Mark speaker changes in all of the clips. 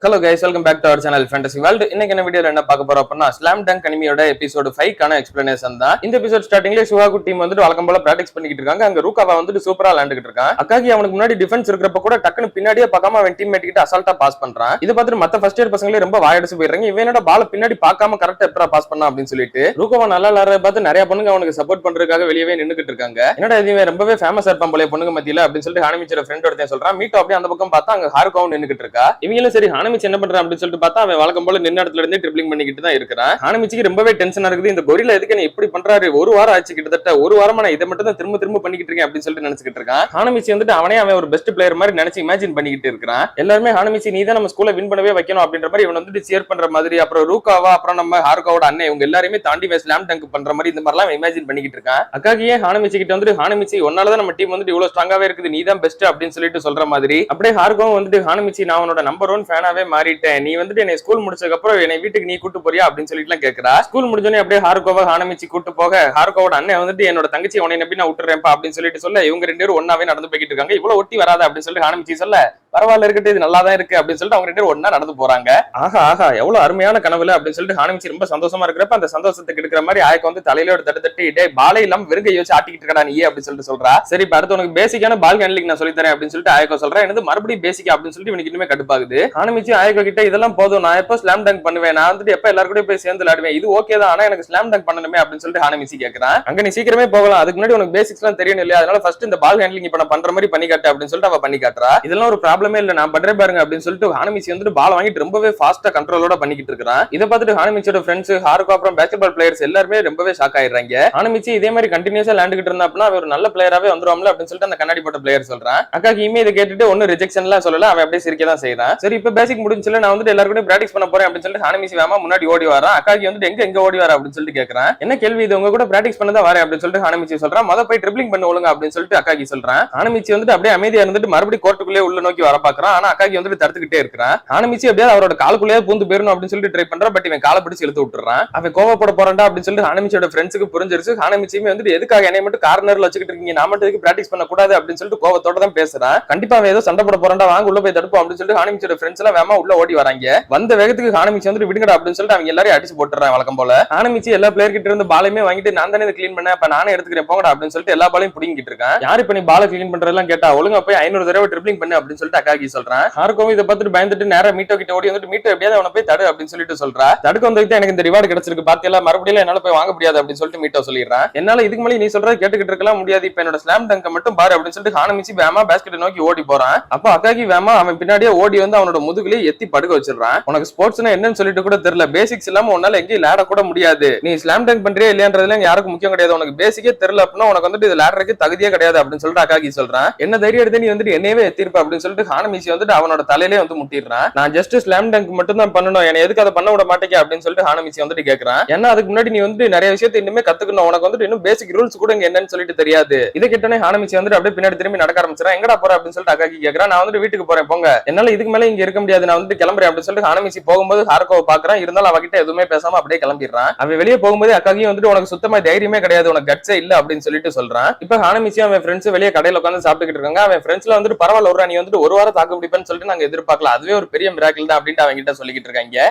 Speaker 1: Hello guys, welcome back to our channel Fantasy World. இன்னைக்கு என்ன வீடியோல என்ன பார்க்க போறோம் அப்படின்னா ஸ்லாம் டங்க் அனிமியோட எபிசோட் 5 கான எக்ஸ்பிளனேஷன் தான். இந்த எபிசோட் ஸ்டார்டிங்ல ஷுவாகு டீம் வந்து வழக்கம் போல பிராக்டிஸ் பண்ணிட்டு இருக்காங்க. அங்க ரூகாவா வந்து சூப்பரா விளையாண்டுட்டு இருக்கான். அக்காகி அவனுக்கு முன்னாடி டிஃபென்ஸ் இருக்கிறப்ப கூட டக்குன்னு பின்னாடியே பார்க்காம அவன் டீம்மேட் கிட்ட அசால்ட்டா பாஸ் பண்றான். இத பார்த்துட்டு மத்த ஃபர்ஸ்ட் இயர் பசங்களே ரொம்ப வாயடிச்சு போயிடுறாங்க. இவனோட பால் பின்னாடி பார்க்காம கரெக்ட்டா எப்பரா பாஸ் பண்ணா அப்படின்னு சொல்லிட்டு ரூகாவா நல்லா விளையாடுறத பார்த்து நிறைய பொண்ணுங்க அவனுக்கு சப்போர்ட் பண்றதுக்காக வெளியவே நின்னுக்கிட்டு இருக்காங்க. என்னடா இதுவே ரொம்பவே ஃபேமஸா இருப்பான் போல பொண்ணுங்க மத்தியில அப்படின்னு சொல்லிட்டு ஹானமிச்சோட ஃப்ரெண்ட் ஒருத்தன் சொல்றான். மீட்டோ அப்படியே அந்த பக்கம் பார்த்தா அங்க ஹாருகாவும் நின்னுக்கிட்டு இருக்கா. இவங்களும் சரி ஹானமிச் என்ன பண்றான் அப்படின்னு பார்த்தா அவன் வழக்கம் போல நின்ன இடத்துல இருந்து ட்ரிப்ளிங் பண்ணிக்கிட்டு தான் இருக்கிறான். ஹானமிச்சிக்கு ரொம்பவே டென்ஷனா இருக்குது. இந்த கொரில்லா எதுக்கு என்ன இப்படி பண்றாரு? ஒரு வாரம் ஆச்சு, கிட்டத்தட்ட ஒரு வாரமா நான் இதை மட்டும் தான் திரும்ப பண்ணிக்கிட்டு இருக்கேன் அப்படின்னு சொல்லிட்டு நினைச்சிட்டு இருக்கான். ஹானமிச்சி வந்துட்டு அவன் ஒரு பெஸ்ட் பிளேயர் மாதிரி நினைச்சு இமேஜின் பண்ணிக்கிட்டு இருக்கான். எல்லாருமே ஹானமிச்சி நீ தான் நம்ம ஸ்கூல்ல வின் பண்ணவே வைக்கணும் அப்படின்ற மாதிரி இவன் வந்துட்டு சியர் பண்ற மாதிரி, அப்புறம் ரூகாவா, அப்புறம் நம்ம ஹாருகாவோட அண்ணன் இவங்க எல்லாருமே தாண்டி ஸ்லாம் டங்க் பண்ற மாதிரி இந்த மாதிரிலாம் இமேஜின் பண்ணிக்கிட்டு இருக்கான். அக்காகியே ஹானமிச்சி கிட்ட வந்துட்டு ஹானமிச்சி ஒன்னாலதான் நம்ம டீம் வந்துட்டு இவ்வளவு ஸ்ட்ராங்காவே இருக்குது, நீ தான் பெஸ்ட் அப்படின்னு சொல்லிட்டு சொல்ற மாதிரி, அப்படியே ஹாருகாவும் வந்துட்டு ஹானமிச்சி நான் உன்னோட நம்பர் 1 ஃபேனாவே மாறிட்டேன், நீ வந்துட்டு என்னை ஸ்கூல் முடிச்சதுக்கு அப்புறம் என்னை வீட்டுக்கு நீ கூட்டு போறியா அப்படின்னு சொல்லிட்டு எல்லாம் கேக்குறா. ஸ்கூல் முடிஞ்சோடனே அப்படியே ஹாருகாவை ஹானமிச்சி கூட்டு போக ஹாருகாவோட அண்ணன் வந்துட்டு என்னோட தங்கச்சி உன்னை நம்பி நான் விட்டுறேன்ப்பா அப்படின்னு சொல்லிட்டு சொல்ல இவங்க ரெண்டு பேரும் ஒன்னாவே நடந்து போய்கிட்டு இருக்காங்க. இவ்வளவு ஒட்டி வராத அப்படின்னு சொல்லிட்டு ஹானமிச்சி சொல்ல பரவாயில்ல இருக்கட்டும், இது நல்லா தான் இருக்கு அப்படின்னு சொல்லிட்டு அவங்க ரெண்டு பேரும் ஒன்னா நடந்து போறாங்க. ஆஹா எவ்வளவு அருமையான கனவுல அப்படின்னு சொல்லிட்டு ஹானமிச்சி ரொம்ப சந்தோஷமா இருக்கிறப்ப அந்த சந்தோஷத்துக்கு எடுக்கிற மாதிரி ஆயக்க வந்து தலையில ஒரு தட்டு டே பாலே இல்லாம வெறுங்கை யோசிச்சு ஆட்டிக்கிட்டு இருக்கடா நீ அப்படின்னு சொல்லிட்டு சொல்றா. சரி இப்ப அடுத்து உனக்கு பேசிக்கான பால் ஹேண்ட்லிங் நான் சொல்லி தரேன் அப்படின்னு சொல்லிட்டு ஆயக்கோ சொல்றேன். எனக்கு மறுபடியும் பேசிக்கா அப்படின்னு சொல்லிட்டு இவனுக்கு இன்னுமே கடுப்பாகுது. ஹானமிச்சி ஆயக்கோ கிட்ட இதெல்லாம் போதும், நான் எப்போ ஸ்லாம் டங்க் பண்ணுவேன், நான் வந்துட்டு எப்ப எல்லாரும் கூட போய் சேர்ந்து விளையாடுவேன், இது ஓகே தான், ஆனா எனக்கு ஸ்லாம் டங்க் பண்ணணுமே அப்படின்னு சொல்லிட்டு ஹானமிச்சி கேக்குறான். அங்க நீ சீக்கிரமே போகலாம், அதுக்கு முன்னாடி உனக்கு பேசிக்ஸ் எல்லாம் தெரியும் இல்லையா, அதனால ஃபர்ஸ்ட் இந்த பால் ஹேண்ட்லிங் இப்ப நான் பண்ற மாதிரி பண்ணி காட்டு அப்படின்னு சொல்லிட்டு அவ பண்ணி காட்டுறா. இதெல்லாம் ஒரு ப்ராப்ளமே இல்ல, நான் பண்றேன் பாருங்க அப்படின்னு சொல்லிட்டு ஹானமிச்சி வந்துட்டு பால் வாங்கிட்டு ரொம்பவே ஃபாஸ்டா கண்ட்ரோலோட பண்ணிக்கிட்டு இருக்கான். இதை பார்த்துட்டு ஹானமிச்சியோட ஃப்ரெண்ட்ஸ் ஹாருகா அப்புறம் பேஸ்கெட்பால் பிளேயர்ஸ் எல்லாருமே ரொம்பவே ஷாக் ஆயிடுறாங்க. ஹானமிச்சி இதே மாதிரி கண்டினியூஸா விளையாண்டுகிட்டு இருந்தா அப்படின்னா அவர் ஒரு நல்ல பிளேயராவே வந்துருவாம்ல அப்படின்னு சொல்லிட்டு அந்த கண்ணாடி போட்ட பிளேயர் சொல்றான். அக்காக்கு இமே இதை கேட்டுட்டு ஒன்னும் ரிஜெக்ஷன்லாம் சொல்லல, அவன் அப்படியே சிரிக்க தான் செய்யறான். சரி இப்ப பேசிக் முடிஞ்சல நான் வந்துட்டு எல்லாரும் கூட பிராக்டிஸ் பண்ண போறேன் அப்படின்னு சொல்லிட்டு ஹானமிச்சி வேமா முன்னாடி ஓடி வரான். அக்காக்கு வந்துட்டு எங்க ஓடி வர அப்படின்னு சொல்லிட்டு கேக்குறான். என்ன கேள்வி இது, உங்க கூட பிராக்டிஸ் பண்ணதான் வரேன் அப்படின்னு சொல்லிட்டு ஹானமிச்சி சொல்றான். மொத போய் ட்ரிப்ளிங் பண்ண ஒழுங்க அப்படின்னு சொல்லிட்டு அக்காக்கி சொல்றான். ஹானமிச்சி வந்துட்டு அப்படியே அமைதியா இருந்துட்டு மறுபடியும் கோர்ட்டுக்குள்ளே உள்ள நோக்கி வர பாக்குறான். ஆனா அக்காக்கி வந்துட்டு தடுத்துக்கிட்டே இருக்கிறான். ஹானமிச்சி அப்படியே அவரோட காலுக்குள்ளேயே பூந்து போயிடணும் அப்படின்னு சொல்லிட்டு ட்ரை பண்றான். பட் இவன் காலை பிடிச்சு இழுத்து விட்டுறான். அவன் கோவப்பட போறான்டா அப்படின்னு சொல்லிட்டு ஹானமிச்சியோட ஃப்ரெண்ட்ஸுக்கு புரிஞ்சிருச்சு. ஹானமிச்சியுமே வந்துட்டு எதுக்காக என்னை மட்டும் கார்னர்ல வச்சுக்கிட்டு இருக்கீங்க, நான் மட்டும் எதுக்கு பிராக்டிஸ் பண்ண கூடாது அப்படின்னு சொல்லிட்டு கோவத்தோட தான் பேசுறான். கண்டிப்பா அவன் ஏதோ சண்டை போட போறான்டா, வாங்க உள்ள போய் தடுப்போம் அப்படின்னு சொல்லிட்டு ஹானமிச்சியோட ஃப்ரெண்ட்ஸ் எல்லாம் வேமா உள்ள ஓடி வராங்க. வந்த வேகத்துக்கு ஹானமிச்சி வந்துட்டு விடுங்கடா அப்படின்னு சொல்லிட்டு அவங்க எல்லாரையும் அடிச்சு போட்டுறான் வழக்கம் போல. ஹானமிச்சி எல்லா பிளேயர் கிட்ட இருந்து பாலையுமே வாங்கிட்டு நான் தானே கிளீன் பண்ணேன், அப்ப நானே எடுத்துக்கிறேன் போங்கடா அப்படின்னு சொல்லிட்டு எல்லா பாலையும் புடிங்கிட்டு இருக்கான். யாரு இப்ப நீ பாலை கிளீன் பண்றதெல்லாம் கேட்டா ஒழுங்கா போய் 500 தடவை ட்ரிப்ளிங் பண்ணு அப்படின்னு சொல்லிட்டு அக்காக்கி சொல்றான். ஹாருகாவும் இதை பார்த்துட்டு பயந்துட்டு நேரா மீட்டோ கிட்ட ஓடி வந்துட்டு மீட்டோ எப்படியாவது அவனை போய் தடு அப்படின்னு சொல்லிட்டு சொல்றா. தடுக்க வந்ததுக்கு எனக்கு இந்த ரிவார்டு கிடைச்சிருக்கு பாத்தியெல்லாம், மறுபடியும் என்னால போய் வாங்க முடியாது அப்படின்னு சொல்லிட்டு மீட்டோ சொல்லிடுறான். என்னால இதுக்கு மேலே நீ சொல்றது கேட்டுக்கிட்டு இருக்கலாம் முடியாது, இப்ப என்னோட ஸ்லாம் டங்க மட்டும் பாரு அப்படின்னு சொல்லிட்டு ஹானமிச்சி வேமா பேஸ்கெட் நோக்கி ஓடி போறான். அப்ப அக்காக்கி வேமா அவன் பின்னாடியே ஓடி வந்து அவனோட முதுகுலயே எத்தி படுக்க வச்சிடறான். உனக்கு ஸ்போர்ட்ஸ்னா என்னன்னு சொல்லிட்டு கூட தெரியல, பேசிக்ஸ் இல்லாம உன்னால எங்கேயும் விளையாட கூட முடியாது, நீ ஸ்லாம் டங்க் பண்றியா இல்லையான்றதுல யாருக்கும் முக்கியம் கிடையாது, உனக்கு பேசிக்கே தெரியல அப்படின்னா உனக்கு வந்துட்டு இது விளையாடுறதுக்கு தகுதியே கிடையாது அப்படின்னு சொல்லிட்டு அக்காக்கி சொல்றான். என்ன தைரியம் எடுத்து நீ வந்துட்டு என்னவே எத்திருப்ப அப்படின்னு சொல்லிட்டு ஹானமிச்சி வந்துட்டு அவனோட தலையிலே வந்து முட்டிடுறான். நான் ஜஸ்ட் ஸ்லாம் டங்க் மட்டும் தான் பண்ணணும், என்ன எதுக்கு அதை பண்ண விட மாட்டேங்க அப்படின்னு சொல்லிட்டு ஹானமிச்சி வந்துட்டு கேக்குறான். ஏன்னா அதுக்கு முன்னாடி நீ வந்துட்டு நிறைய விஷயத்தை இன்னுமே கத்துக்கணும், உனக்கு வந்துட்டு இன்னும் பேசிக் ரூல்ஸ் கூட என்னன்னு சொல்லிட்டு தெரியாது. இதை கிட்டனே ஹானமிச்சி வந்துட்டு அப்படியே பின்னாடி திரும்பி நடக்க ஆரம்பிச்சான். எங்கடா போற அப்படின்னு சொல்லிட்டு அக்காக்கி கேக்குறான். நான் வந்துட்டு வீட்டுக்கு போறேன் போங்க, என்னால இதுக்கு மேல இங்க இருக்க முடியாது, நான் வந்துட்டு கிளம்புறேன் அப்படின்னு சொல்லிட்டு ஹானமிச்சி போகும்போது ஹாருகாவை பாக்குறான். இருந்தாலும் அவகிட்ட எதுவுமே பேசாம அப்படியே கிளம்பிடுறான். அவன் வெளியே போகும்போது அக்காக்கியும் வந்துட்டு உனக்கு சுத்தமா தைரியமே கிடையாது, உனக்கு கட்ஸே இல்ல அப்படின்னு சொல்லிட்டு சொல்றான். இப்ப ஹானமிச்சி அவன் ஃப்ரெண்ட்ஸ் வெளியே கடையில உட்காந்து சாப்பிட்டுக்கிட்டு இருக்காங்க. அவன் ஃப்ரெண்ட்ஸ்ல வந்துட்டு பரவாயில்ல ஒரு நீ வந்துட்டு ஒரு வாரம் தாக்கு பிடிப்பேன்னு சொல்லிட்டு நாங்க எதிர்பார்க்கல, அதுவே ஒரு பெரிய மிராக்கிள் தான் அப்படின்னு அவங்க கிட்ட சொல்லிக்கிட்டு இருக்காங்க.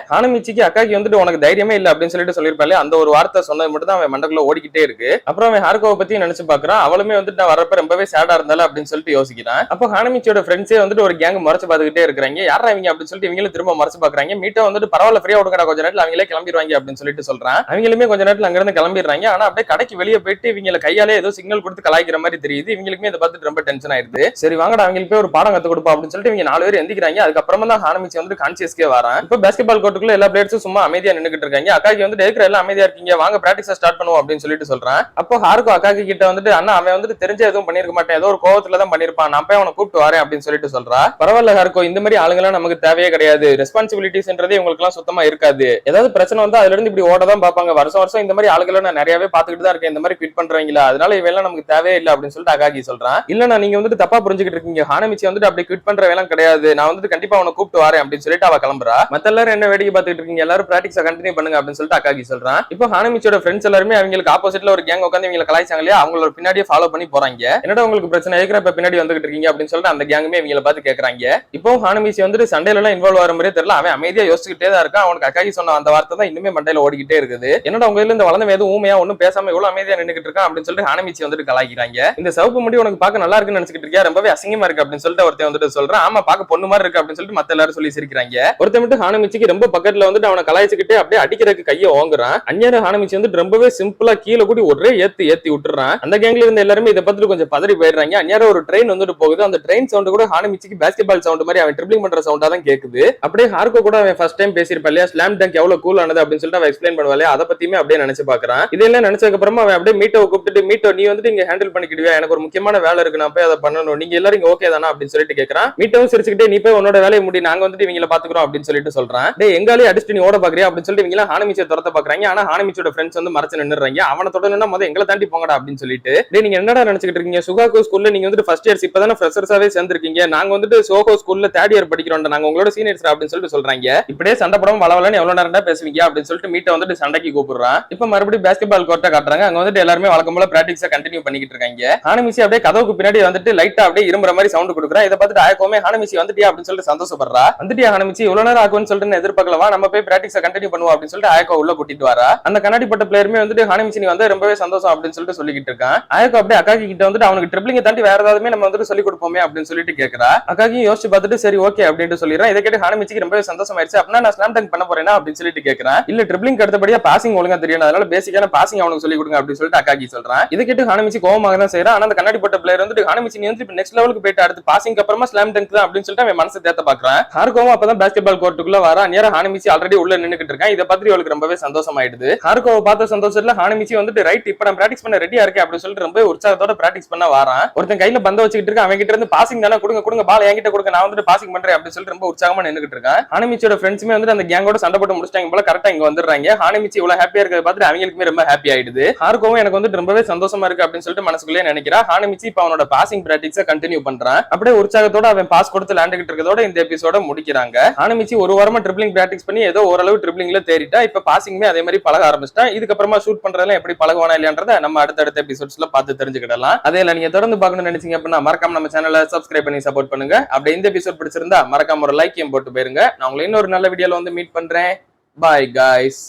Speaker 1: ஹானமிச்சிக்கு அக்காக்கி வந்துட்டு உனக்கு தைரியமே இல்ல அப்படின்னு சொல்லிட்டு சொல்லிருப்பாரு, அந்த ஒரு வார்த்தை சொன்னது மட்டும் தான் அவன் மண்டக்குள்ள ஓடிக்கிட்டே இருக்கு. அப்புறம் அவன் ஹாருகாவை பத்தி நினைச்சு பாக்குறான். அவளுமே வந்துட்டு நான் வரப்ப ரொம்பவே சேடா இருந்தாலும் அப்படின்னு சொல்லிட்டு யோசிக்கிறான். அப்போ ஹானமிச்சியோட ஃப்ரெண்ட்ஸே வந்துட்டு ஒரு கேங் மறைச்சு பார்த்துக்கிட்டே இருக்காங்க. யாரா இவங்க அப்படின்னு சொல்லிட்டு இவங்களும் திரும்ப மறைச்சு பாக்குறாங்க. மீட்டோ வந்துட்டு பரவாயில்ல ஃப்ரீயா விடுங்கடா, கொஞ்ச நேரத்துல அவங்களே கிளம்பிடுவாங்க அப்படின்னு சொல்லிட்டு சொல்றான். அவங்களுமே கொஞ்ச நேரத்துல அங்க இருந்து கிளம்பிடுறாங்க. ஆனா அப்படியே கடைக்கு வெளியே போயிட்டு இவங்களை கையாலே ஏதோ சிக்னல் கொடுத்து கலாய்க்கிற மாதிரி தெரியுது. இவங்களுக்குமே இதை பார்த்துட்டு ரொம்ப டென்ஷன் ஆயிருது. சரி வாங்கடா அவங்களுக்கு போய் ஒரு பாடம் கத்து கொடுப்போம் அப்படின்னு சொல்லிட்டு இவங்க 4 பேர் எந்திக்கிறாங்க. அதுக்கப்புறமா தான் ஹானமிச்சி வந்து கான்சியஸ்க்கே வரான். இப்போ பேஸ்கெட்பால் கோர்ட்டுக்குள்ள எல்லா பிளேயர்ஸும் சும்மா அமைதியா நின்னுக்கிட்டு இருக்காங்க. அக்காக்கி வந்து இருக்கிற எல்லாம் அமைதியா இருக்கீங்க, வாங்க பிராக்டிஸ் ஸ்டார்ட் பண்ணுவோம் அப்படின்னு சொல்லிட்டு சொல்றான். அப்போ ஹாருகா அக்காக்கி கிட்ட வந்துட்டு அண்ணா அவன் வந்துட்டு தெரிஞ்ச எதுவும் பண்ணிருக்க மாட்டேன், ஏதோ ஒரு கோவத்துல தான் பண்ணிருப்பான், நான் போய் அவனை கூப்பிட்டு வரேன் அப்படின்னு சொல்லிட்டு சொல்றா. பரவாயில்ல ஹாருகோ, இந்த மாதிரி ஆளுங்கெல்லாம் நமக்கு தேவையே கிடையாது, ரெஸ்பான்சிபிலிட்டிஸ்ன்றதே உங்களுக்கு எல்லாம் சுத்தமா இருக்காது, ஏதாவது பிரச்சனை வந்து அதுல இருந்து இப்படி ஓட தான் பாப்பாங்க, வருஷம் இந்த மாதிரி ஆளுகளை நான் நிறையவே பாத்துக்கிட்டு தான் இருக்கேன், இந்த மாதிரி குவிட் பண்றீங்களா, அதனால இவெல்லாம் நமக்கு தேவையே இல்லை அப்படின்னு சொல்லிட்டு அக்காக்கி சொல்றான். இல்ல நீங்க வந்துட்டு தப்பா புரிஞ்சுக்கிட்டு இருக்கீங்க, ஹானமிச்சி வந்துட்டு அப்படி குவிட் பண்ற வேலை கிடையாது, நான் வந்துட்டு கண்டிப்பா அவனை கூப்பிட்டு வரேன் அப்படின்னு சொல்லிட்டு அவ கிளம்புறா. மத்த எல்லாரும் என்ன வேடிக்கை பார்த்துட்டு இருக்கீங்க, எல்லாரும் பிராக்டிஸ் கண்டினியூ பண்ணுங்க அப்படின்னு சொல்லிட்டு அக்காக்கி சொல்றான். இப்போ ஹானமிச்சியோட ஃப்ரெண்ட்ஸ் எல்லாருமே அவங்களுக்கு ஆப்போசிட்ல ஒரு கேங் உட்காந்து இவங்களை கலாய்ச்சாங்க இல்லையா, அவங்களோட பின்னாடியே ஃபாலோ பண்ணி போறாங்க. என்னடா உங்களுக்கு பிரச்சனை, ஏற்கனவே இப்ப பின்னாடி வந்துகிட்டு இருக்கீங்க அப்படின்னு சொல்லிட்டு அந்த கேங்குமே இவங்களை பார்த்து கேக்குறாங்க. இப்போ ஹானமிச்சி வந்துட்டு சண்டையில விஷயத்துல எல்லாம் இன்வால்வ் ஆகிற மாதிரியே தெரியல. அவன் அமைதியா யோசிச்சுக்கிட்டே தான் இருக்கான். அவனுக்கு அக்காகி சொன்ன அந்த வார்த்தை தான் இன்னுமே மண்டையில ஓடிக்கிட்டே இருக்குது. என்னடா உங்க இதுல இந்த வளர்ந்த எதுவும் ஊமையா ஒன்னும் பேசாம எவ்வளவு அமைதியா நின்னுக்கிட்டு இருக்கான் அப்படின்னு சொல்லிட்டு ஹானமிச்சி வந்துட்டு கலாய்க்கிறாங்க. இந்த சிவப்பு முடி உனக்கு பார்க்க நல்லா இருக்குன்னு நினைச்சிட்டு இருக்கியா, ரொம்பவே அசிங்கமா இருக்கு அப்படின்னு சொல்லிட்டு ஒருத்தன் வந்துட்டு சொல்றான். ஆமா பார்க்க பொண்ணு மாதிரி இருக்கு அப்படின்னு சொல்லிட்டு மத்த எல்லாரும் சொல்லி சிரிக்கிறாங்க. ஒருத்தன் மட்டும் ஹானமிச்சிக்கு ரொம்ப பக்கத்துல வந்துட்டு அவனை கலாய்ச்சிக்கிட்டே அப்படியே அடிக்கிறதுக்கு கையை ஓங்குறான். அந்நியார ஹானமிச்சி வந்துட்டு ரொம்பவே சிம்பிளா கீழே கூடி ஒரே ஏத்தி விட்டுறான். அந்த கேங்ல இருந்த எல்லாருமே இதை பார்த்துட்டு கொஞ்சம் பதறி போயிடுறாங்க. அந்நியார ஒரு ட்ரெயின் வந்துட்டு போகுது. அந்த ட்ரெயின் சவுண்ட் கூட ஹானமிச்சிக்கு பாஸ்கெட்பால் சவுண்ட் மாதிரி அவன் ட்ரிப்ளிங் பண்ற சவுண்டா தான் கேக்குது. அப்படியே ஹார்கோ கூட அவன் ஃபர்ஸ்ட் டைம் பேசியிருப்பா இல்லையா, ஸ்லாம் டங்க் எவ்வளவு கூல் ஆனது அப்படின்னு சொல்லிட்டு அவன் எக்ஸ்பிளைன் பண்ணுவாள். அதை பத்தியுமே அப்படியே நினைச்சு பாக்குறான். இதெல்லாம் நினைச்சதுக்கு அப்புறமா அவன் அப்படியே மீட்டோ கூப்பிட்டு, மீட்டோ நீ வந்துட்டு இங்க ஹேண்டில் பண்ணிக்கிடுவியா, எனக்கு ஒரு முக்கியமான வேலை இருக்கு, நான் போய் அதை பண்ணணும், நீங்க எல்லாரும் இங்க ஓகே தானா அப்படின்னு சொல்லிட்டு கேட்கறான். மீட்டோவும் சிரிச்சுக்கிட்டே நீ போய் உன்னோட வேலையை முடி, நாங்க வந்துட்டு இவங்களை பாத்துக்கிறோம் அப்படின்னு சொல்லிட்டு சொல்றான். டே எங்காலே அடிச்சுட்டு நீ ஓட பாக்குறியா அப்படின்னு சொல்லிட்டு இவங்க ஹானமிச்சியை துரத்த பாக்குறாங்க. ஆனா ஹானமிச்சியோட ஃப்ரெண்ட்ஸ் வந்து மறைச்சு நின்னுறாங்க. அவனை தொடரணும்னா முதல்ல எங்களை தாண்டி போங்கடா அப்படின்னு சொல்லிட்டு, டே நீங்க என்னடா நினைச்சுக்கிட்டு இருக்கீங்க, சுகாகோ ஸ்கூல்ல நீங்க வந்துட்டு ஃபர்ஸ்ட் இயர்ஸ் இப்பதானே ஃப்ரெஷர்ஸாவே சேர்ந்திருக்கீங்க, நாங்க வந்துட்டு சோகோ ஸ்கூல்ல தேர்ட் இயர் படிக்கிறோம், நாங்க உங்களோட சீனியர்ஸ் அப்படின்னு சொல்லிட்டு சொல்றாங்க. இப்படியே சண்டை படம் வளவலன்னு எவ்வளவு நேரம் பேசுவீங்க அப்படின்னு சொல்லிட்டு மீட்டை வந்துட்டு சண்டைக்கு கூப்பிடுறான். இப்ப மறுபடியும் பாஸ்கெட்பால் கோர்ட்டை காட்டுறாங்க. அங்க வந்துட்டு எல்லாருமே வழக்கம் போல பிராக்டிக்ஸா கண்டினியூ பண்ணிக்கிட்டு இருக்காங்க. ஹானமிச்சி அப்படியே கதவுக்கு பின்னாடி வந்துட்டு லைட்டா அப்படியே இரும்புற மாதிரி சவுண்ட் கொடுக்குறா. இதை பார்த்துட்டு ஆயக்கோமே ஹானமிச்சி வந்துட்டியா அப்படின்னு சொல்லிட்டு சந்தோஷப்படுறா. வந்துட்டியா ஹானமிச்சி, இவ்வளவு நேரம் ஆகும்னு சொல்லிட்டு எதிர்பார்க்கலவா, நம்ம போய் பிராக்டிக்ஸா கண்டினியூ பண்ணுவோம் அப்படின்னு சொல்லிட்டு ஆயக்கோ உள்ள கூட்டிட்டு வரா. அந்த கண்ணாடி பட்ட பிளேயருமே வந்துட்டு ஹானமிச்சி நீ வந்து ரொம்பவே சந்தோஷம் அப்படின்னு சொல்லிட்டு சொல்லிக்கிட்டு இருக்கான். ஆயக்கோ அப்படியே அக்காக்கி கிட்ட வந்துட்டு அவனுக்கு ட்ரிப்ளிங்கை தாண்டி வேற ஏதாவது நம்ம வந்துட்டு சொல்லி கொடுப்போமே அப்படின்னு சொல்லிட்டு கேட்கறா. அக்காக்கி யோசிச்சு பார்த்துட்டு சரி ஓகே அப்படின்னு சொல்லிடுறான். இதை கேட்டு ஹானமிச்சிக்கு ரொம்பவே சந்தோஷம் ஆயிடுச்சு. அப்படின்னா நான் ஸ்லாம் டங்க் பண்ண போறேனா அப்படின்னு சொல்லிட்டு கேட்கறேன். இல்ல ட்ரிப்ளிங் அடுத்தபடியா பாசிங் ஒழுங்கா தெரியும், அதனால பேசிக்கான பாசிங் அவனுக்கு சொல்லி கொடுங்க அப்படின்னு சொல்லிட்டு அக்காக்கி சொல்றான். இதை கேட்டு ஹானமிச்சி கோவமாக தான் செய்யறான். ஆனா அந்த கண்ணாடி போட்ட பிளேயர் வந்துட்டு ஹானமிச்சி நீ வந்து நெக்ஸ்ட் லெவலுக்கு போயிட்டு அடுத்து பாசிங் அப்புறமா ஸ்லாம் டங்க் தான் அப்படின்னு சொல்லிட்டு அவன் மனசை தேத்த பாக்குறான். ஹார்கோவும் அப்பதான் பாஸ்கெட்பால் கோர்ட்டுக்குள்ள வரா. நேரா ஹானமிச்சி ஆல்ரெடி உள்ள நின்னுக்கிட்டு இருக்கான். இதை பார்த்து அவளுக்கு ரொம்பவே சந்தோஷமாயிடுது. ஹார்கோவை பார்த்த சந்தோஷத்துல ஹானமிச்சி வந்துட்டு ரைட் இப்ப நான் பிராக்டிஸ் பண்ண ரெடியா இருக்கேன் அப்படின்னு சொல்லிட்டு ரொம்ப உற்சாகத்தோட பிராக்டிஸ் பண்ண வரான். ஒருத்தன் கையில பந்த வச்சுக்கிட்டு இருக்கான். அவன் கிட்ட இருந்து பாசிங் தானே கொடுங்க பால் என்கிட்ட கொடுங்க, நான் வந்துட்டு பாசிங் பண்றேன் அப்படின்னு சொல்லிட்டு ரொம்ப உற்சாகமா நின்னுக்கிட்டு இருக்கான். ஹானமிச்சியோட ஃப்ரெண்ட்ஸுமே வந்து அந்த கேங்கோட சண்டை போட்டு முடிச்சிட்டாங்க போல, கரெக்டா இங்க வந்துடுறாங்க. ஹானமிச்சி இவ்வளவு ஹாப்பியா இருக்கிறத பார்த்துட்டு அவங்களுக்குமே ரொம்ப ஹாப்பி ஆயிடுது. ஹார்கோவும் எனக்கு வந்து ரொம்பவே சந்தோஷமா இருக்கு அப்படின்னு சொல்லிட்டு மனசுக்குள்ளே நினைக்கிறா. ஹானமிச்சி இப்ப அவனோட பாசிங் பிராக்டிக்ஸை கண்டினியூ பண்றான். அப்படியே உற்சாகத்தோட அவன் பாஸ் கொடுத்து லேண்டுகிட்டு இருக்கதோட இந்த எபிசோட முடிக்கிறாங்க. ஹானமிச்சி ஒரு வாரமா ட்ரிப்ளிங் பிராக்டிஸ் பண்ணி ஏதோ ஓரளவு ட்ரிப்ளிங்ல தேறிட்டா. இப்ப பாசிங்குமே அதே மாதிரி பழக ஆரம்பிச்சிட்டா. இதுக்கப்புறமா ஷூட் பண்றதெல்லாம் எப்படி பழகுவானா இல்லையான்றத நம்ம அடுத்தடுத்த எபிசோட்ஸ்ல பார்த்து தெரிஞ்சுக்கிடலாம். அதே நீங்க தொடர்ந்து பார்க்கணும்னு நினைச்சீங்க அப்படின்னா மறக்காம நம்ம சேனலை சப்ஸ்கிரைப் பண்ணி சப்போர்ட் பண்ணுங்க. அப்படி இந்த எபிசோட் பிடிச்சிருந்தா மறக்காம ஒரு லைக்கையும் போட்டு போயிருங்க. நான் உங்களை இன்னொரு நல்ல வீடியோல வந்து மீட் பண்றேன். Bye guys.